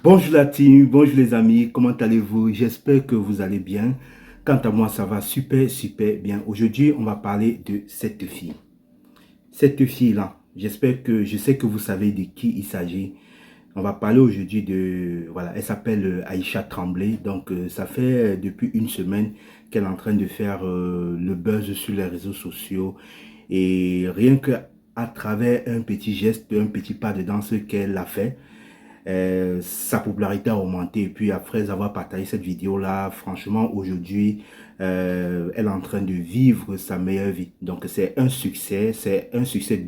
Bonjour la team, bonjour les amis, comment allez-vous? J'espère que vous allez bien. Quant à moi, ça va super, super bien. Aujourd'hui, on va parler de cette fille. Cette fille-là, je sais que vous savez de qui il s'agit. On va parler aujourd'hui de, voilà, elle s'appelle Aïcha Tremblay. Donc, ça fait depuis une semaine qu'elle est en train de faire le buzz sur les réseaux sociaux. Et rien que à travers un petit geste, un petit pas de danse qu'elle a fait, sa popularité a augmenté. Et puis après avoir partagé cette vidéo-là, franchement, aujourd'hui, elle est en train de vivre sa meilleure vie. Donc c'est un succès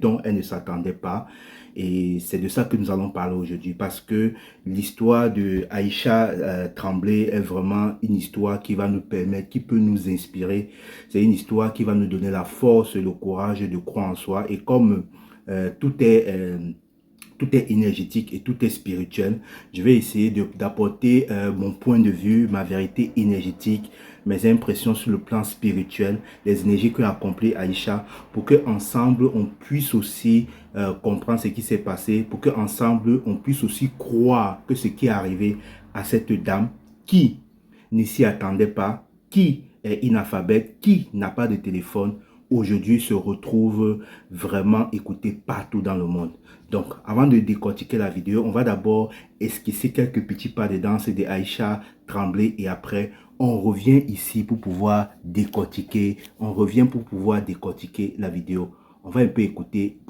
dont elle ne s'attendait pas. Et c'est de ça que nous allons parler aujourd'hui parce que l'histoire de Aïcha Tremblay est vraiment une histoire qui va nous permettre, qui peut nous inspirer. C'est une histoire qui va nous donner la force, le courage de croire en soi. Et comme tout est énergétique et tout est spirituel, je vais essayer d'apporter mon point de vue, ma vérité énergétique, mes impressions sur le plan spirituel, les énergies que a accompli Aïcha, pour que ensemble on puisse aussi comprendre ce qui s'est passé, pour que ensemble on puisse aussi croire que ce qui est arrivé à cette dame qui ne s'y attendait pas, qui est inalphabète, qui n'a pas de téléphone, aujourd'hui se retrouve vraiment écouté partout dans le monde. Donc, avant de décortiquer la vidéo, on va d'abord esquisser quelques petits pas de danse de Aïcha Tremblay et après, on revient ici pour pouvoir décortiquer, la vidéo. On va un peu écouter.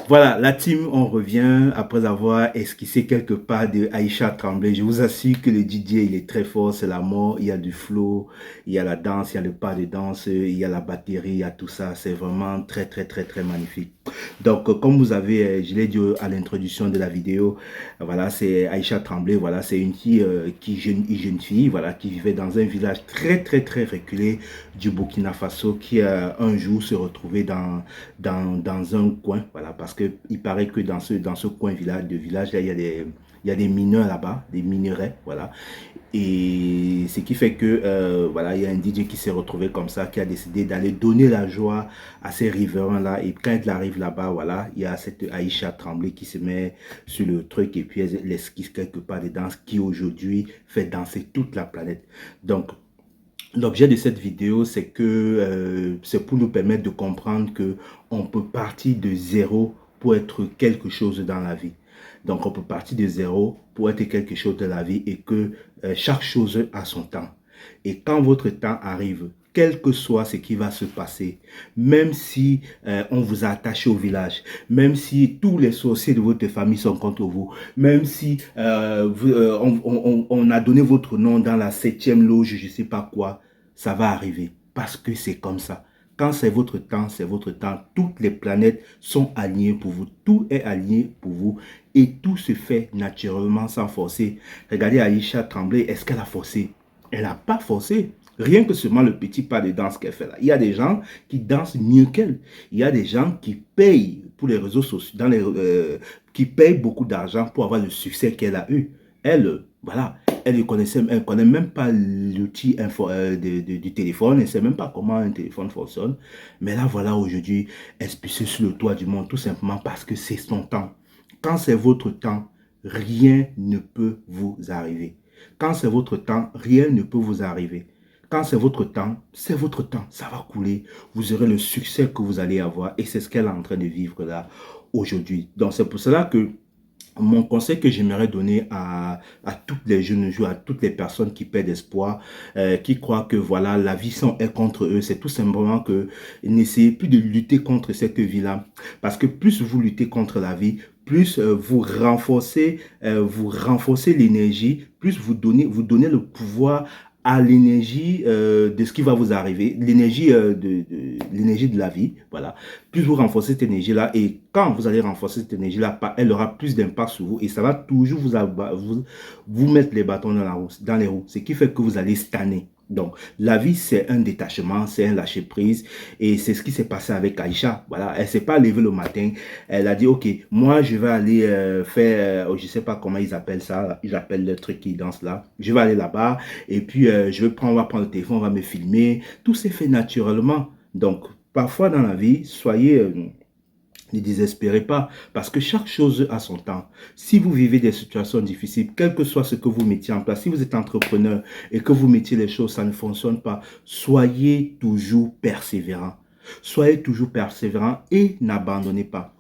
Voilà, la team, on revient après avoir esquissé quelques pas de Aïcha Tremblay. Je vous assure que le DJ, il est très fort, c'est la mort. Il y a du flow, il y a la danse, il y a le pas de danse, il y a la batterie, il y a tout ça. C'est vraiment très, très, très, très magnifique. Donc, comme vous avez, je l'ai dit à l'introduction de la vidéo, voilà, c'est Aïcha Tremblay. Voilà, c'est une fille, une jeune fille, voilà, qui vivait dans un village très, très, très reculé du Burkina Faso, qui un jour se retrouvait dans un coin, voilà, parce que il paraît que dans ce coin de village, là, il y a des mineurs là-bas, des minerais, voilà. Et ce qui fait que, voilà, il y a un DJ qui s'est retrouvé comme ça, qui a décidé d'aller donner la joie à ces riverains-là. Et quand il arrive là-bas, voilà, il y a cette Aïcha Tremblay qui se met sur le truc et puis elle esquisse quelque part des danses qui aujourd'hui fait danser toute la planète. Donc, l'objet de cette vidéo, c'est que c'est pour nous permettre de comprendre que on peut partir de zéro pour être quelque chose dans la vie. Donc, on peut partir de zéro pour être quelque chose dans la vie et que chaque chose a son temps. Et quand votre temps arrive, quel que soit ce qui va se passer, même si on vous a attaché au village, même si tous les sorciers de votre famille sont contre vous, même si on a donné votre nom dans la 7e loge, je ne sais pas quoi, ça va arriver parce que c'est comme ça. Quand c'est votre temps, c'est votre temps. Toutes les planètes sont alignées pour vous. Tout est aligné pour vous. Et tout se fait naturellement sans forcer. Regardez Aïcha Tremblay, est-ce qu'elle a forcé? Elle n'a pas forcé. Rien que seulement le petit pas de danse qu'elle fait là. Il y a des gens qui dansent mieux qu'elle. Il y a des gens qui payent pour les réseaux sociaux, qui payent beaucoup d'argent pour avoir le succès qu'elle a eu. Elle, voilà, elle ne connaît même pas l'outil du téléphone, elle ne sait même pas comment un téléphone fonctionne. Mais là, voilà, aujourd'hui, elle se pisse sur le toit du monde, tout simplement parce que c'est son temps. Quand c'est votre temps, rien ne peut vous arriver. Quand c'est votre temps, rien ne peut vous arriver. Quand c'est votre temps, ça va couler. Vous aurez le succès que vous allez avoir et c'est ce qu'elle est en train de vivre là aujourd'hui. Donc c'est pour cela que mon conseil que j'aimerais donner à toutes les jeunes joueurs, à toutes les personnes qui perdent espoir, qui croient que voilà, la vie est contre eux, c'est tout simplement que n'essayez plus de lutter contre cette vie-là. Parce que plus vous luttez contre la vie, plus vous renforcez l'énergie, plus vous donnez le pouvoir à l'énergie de ce qui va vous arriver, l'énergie l'énergie de la vie, voilà. Plus vous renforcez cette énergie-là, et quand vous allez renforcer cette énergie-là, elle aura plus d'impact sur vous, et ça va toujours vous mettre les bâtons dans les roues, ce qui fait que vous allez stagner. Donc, la vie, c'est un détachement, c'est un lâcher-prise. Et c'est ce qui s'est passé avec Aïcha. Voilà, elle ne s'est pas levée le matin. Elle a dit, OK, moi, je vais aller faire, je ne sais pas comment ils appellent ça. Ils appellent le truc qui danse là. Je vais aller là-bas. Et puis, on va prendre le téléphone, on va me filmer. Tout s'est fait naturellement. Donc, parfois dans la vie, ne désespérez pas, parce que chaque chose a son temps. Si vous vivez des situations difficiles, quel que soit ce que vous mettiez en place, si vous êtes entrepreneur et que vous mettiez les choses, ça ne fonctionne pas, soyez toujours persévérant. Soyez toujours persévérant et n'abandonnez pas.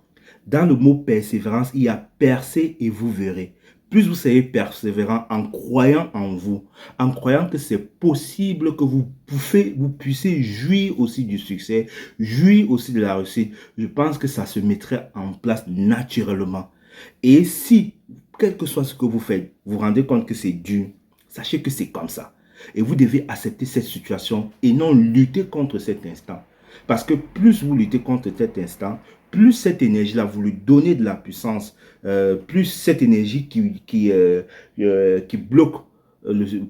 Dans le mot persévérance, il y a percer et vous verrez. Plus vous serez persévérant en croyant en vous, en croyant que c'est possible que vous puissiez jouir aussi du succès, jouir aussi de la réussite, je pense que ça se mettrait en place naturellement. Et si, quel que soit ce que vous faites, vous vous rendez compte que c'est dur, sachez que c'est comme ça. Et vous devez accepter cette situation et non lutter contre cet instant. Parce que plus vous luttez contre cet instant, plus cette énergie-là, vous lui donnez de la puissance, plus cette énergie qui bloque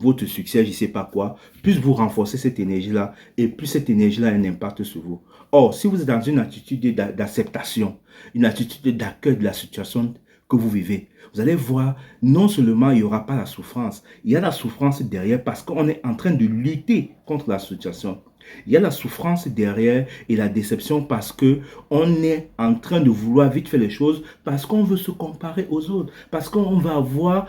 votre succès, je ne sais pas quoi, plus vous renforcez cette énergie-là et plus cette énergie-là a un impact sur vous. Or, si vous êtes dans une attitude d'acceptation, une attitude d'accueil de la situation que vous vivez, vous allez voir, non seulement il n'y aura pas la souffrance, il y a la souffrance derrière parce qu'on est en train de lutter contre la situation. Il y a la souffrance derrière et la déception parce que on est en train de vouloir vite faire les choses parce qu'on veut se comparer aux autres, parce qu'on va avoir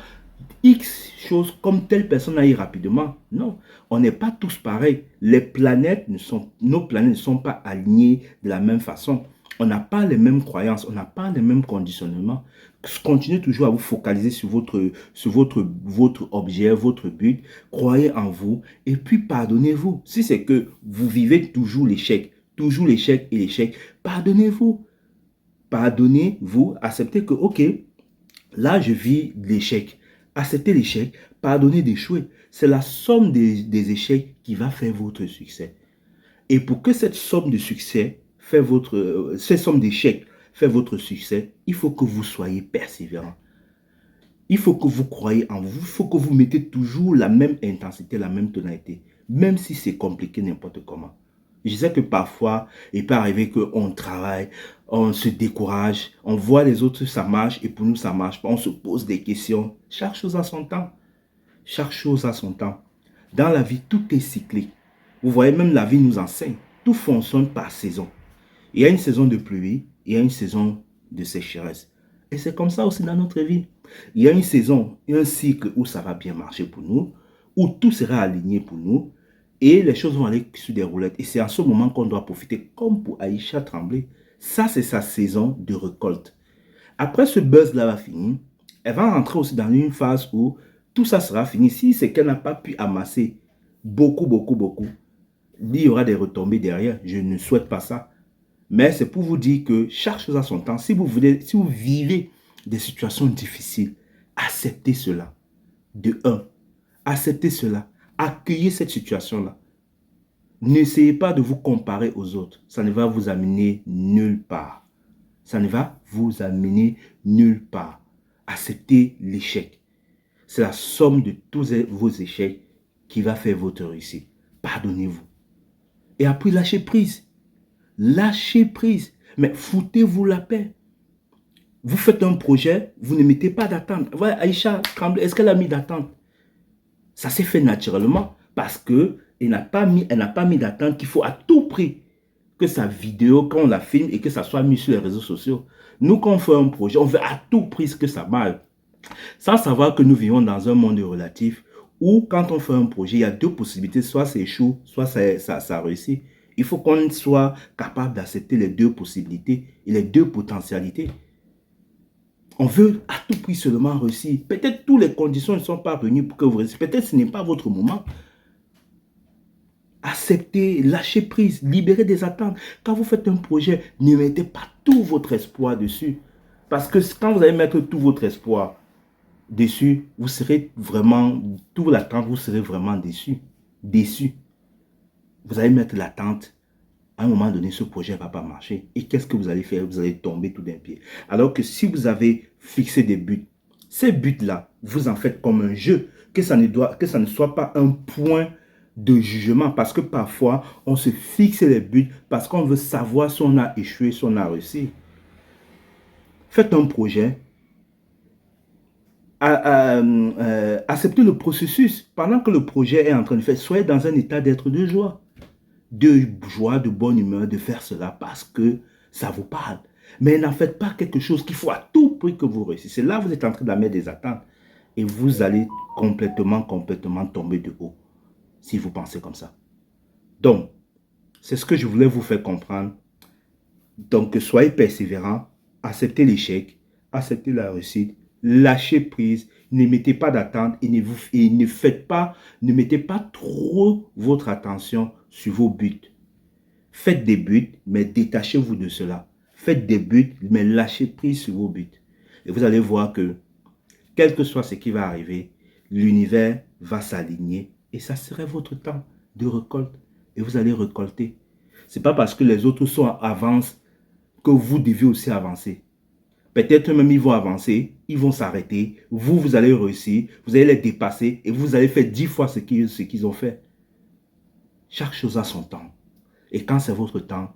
X choses comme telle personne a eu rapidement. Non, on n'est pas tous pareils. Nos planètes ne sont pas alignées de la même façon. On n'a pas les mêmes croyances, on n'a pas les mêmes conditionnements. Continuez toujours à vous focaliser sur votre objet, votre but. Croyez en vous et puis pardonnez-vous. Si c'est que vous vivez toujours l'échec et l'échec, pardonnez-vous. Pardonnez-vous, acceptez que, ok, là je vis l'échec. Acceptez l'échec, pardonnez d'échouer. C'est la somme des échecs qui va faire votre succès. Et pour que cette somme de succès cette somme d'échecs fait votre succès, il faut que vous soyez persévérant. Il faut que vous croyez en vous. Il faut que vous mettez toujours la même intensité, la même tonalité. Même si c'est compliqué n'importe comment. Je sais que parfois, il peut arriver qu'on travaille, on se décourage, on voit les autres, ça marche, et pour nous, ça ne marche pas. On se pose des questions. Chaque chose a son temps. Chaque chose a son temps. Dans la vie, tout est cyclique. Vous voyez, même la vie nous enseigne. Tout fonctionne par saison. Il y a une saison de pluie, il y a une saison de sécheresse. Et c'est comme ça aussi dans notre vie. Il y a une saison, un cycle où ça va bien marcher pour nous, où tout sera aligné pour nous, et les choses vont aller sur des roulettes. Et c'est en ce moment qu'on doit profiter, comme pour Aïcha Tremblay. Ça, c'est sa saison de récolte. Après ce buzz-là va finir, elle va rentrer aussi dans une phase où tout ça sera fini. Si c'est qu'elle n'a pas pu amasser beaucoup, il y aura des retombées derrière. Je ne souhaite pas ça. Mais c'est pour vous dire que chaque chose a son temps. Si vous vivez des situations difficiles, acceptez cela. De un, acceptez cela. Accueillez cette situation-là. N'essayez pas de vous comparer aux autres. Ça ne va vous amener nulle part. Ça ne va vous amener nulle part. Acceptez l'échec. C'est la somme de tous vos échecs qui va faire votre réussite. Pardonnez-vous. Et après, lâchez prise. Lâchez prise. Mais foutez-vous la paix. Vous faites un projet, vous ne mettez pas d'attente. Voilà, Aïcha Tremblay, est-ce qu'elle a mis d'attente? Ça s'est fait naturellement parce qu'elle n'a pas mis d'attente qu'il faut à tout prix que sa vidéo, quand on la filme et que ça soit mis sur les réseaux sociaux. Nous, quand on fait un projet, on veut à tout prix que ça marche. Sans savoir que nous vivons dans un monde relatif Ou quand on fait un projet, il y a deux possibilités, soit ça échoue, soit ça réussit. Il faut qu'on soit capable d'accepter les deux possibilités et les deux potentialités. On veut à tout prix seulement réussir. Peut-être toutes les conditions ne sont pas réunies pour que vous réussissiez. Peut-être que ce n'est pas votre moment. Acceptez, lâchez prise, libérez des attentes. Quand vous faites un projet, ne mettez pas tout votre espoir dessus. Parce que quand vous allez mettre tout votre espoir dessus, vous serez vraiment, toute l'attente, vous serez vraiment déçu. Déçu. Vous allez mettre l'attente. À un moment donné, ce projet ne va pas marcher. Et qu'est-ce que vous allez faire? Vous allez tomber tout d'un pied. Alors que si vous avez fixé des buts, ces buts-là, vous en faites comme un jeu. Que ça ne soit pas un point de jugement. Parce que parfois, on se fixe les buts parce qu'on veut savoir si on a échoué, si on a réussi. Faites un projet. Acceptez le processus. Pendant que le projet est en train de faire, soyez dans un état d'être de joie. De joie, de bonne humeur de faire cela parce que ça vous parle. Mais n'en faites pas quelque chose qu'il faut à tout prix que vous réussissiez. Là, vous êtes en train de mettre des attentes et vous allez complètement tomber de haut si vous pensez comme ça. Donc, c'est ce que je voulais vous faire comprendre. Donc, soyez persévérants, acceptez l'échec, acceptez la réussite, lâchez prise, ne mettez pas d'attente et ne mettez pas trop votre attention sur vos buts. Faites des buts, mais détachez-vous de cela. Faites des buts, mais lâchez prise sur vos buts. Et vous allez voir que, quel que soit ce qui va arriver, l'univers va s'aligner et ça serait votre temps de récolte. Et vous allez récolter. Ce n'est pas parce que les autres sont en avance que vous devez aussi avancer. Peut-être même ils vont avancer, ils vont s'arrêter, vous allez réussir, vous allez les dépasser et vous allez faire 10 fois ce qu'ils ont fait. Chaque chose a son temps. Et quand c'est votre temps,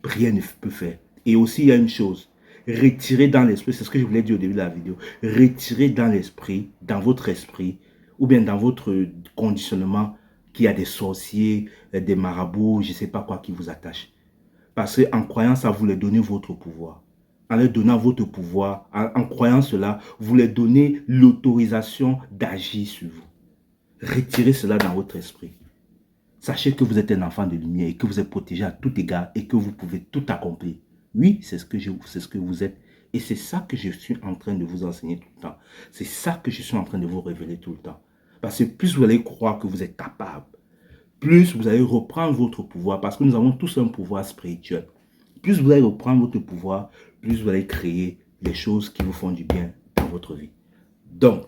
rien ne peut faire. Et aussi, il y a une chose, retirez dans l'esprit, c'est ce que je voulais dire au début de la vidéo, retirez dans l'esprit, dans votre esprit, ou bien dans votre conditionnement, qu'il y a des sorciers, des marabouts, je ne sais pas quoi qui vous attachent. Parce qu'en croyant ça, vous leur donnez votre pouvoir. En leur donnant votre pouvoir, en croyant cela, vous leur donnez l'autorisation d'agir sur vous. Retirez cela dans votre esprit. Sachez que vous êtes un enfant de lumière et que vous êtes protégé à tout égard et que vous pouvez tout accomplir. Oui, c'est ce que vous êtes. Et c'est ça que je suis en train de vous enseigner tout le temps. C'est ça que je suis en train de vous révéler tout le temps. Parce que plus vous allez croire que vous êtes capable, plus vous allez reprendre votre pouvoir. Parce que nous avons tous un pouvoir spirituel. Plus vous allez reprendre votre pouvoir, plus vous allez créer les choses qui vous font du bien dans votre vie. Donc,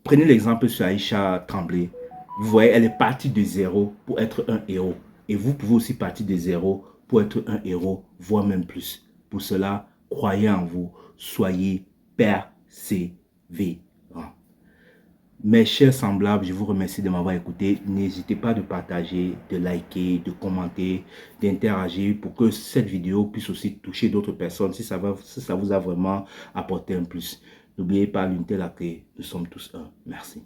prenez l'exemple sur Aïcha Tremblay. Vous voyez, elle est partie de zéro pour être un héros. Et vous pouvez aussi partir de zéro pour être un héros, voire même plus. Pour cela, croyez en vous, soyez persévérants. Mes chers semblables, je vous remercie de m'avoir écouté. N'hésitez pas de partager, de liker, de commenter, d'interagir pour que cette vidéo puisse aussi toucher d'autres personnes si ça vous a vraiment apporté un plus. N'oubliez pas, l'unité la clé, nous sommes tous un. Merci.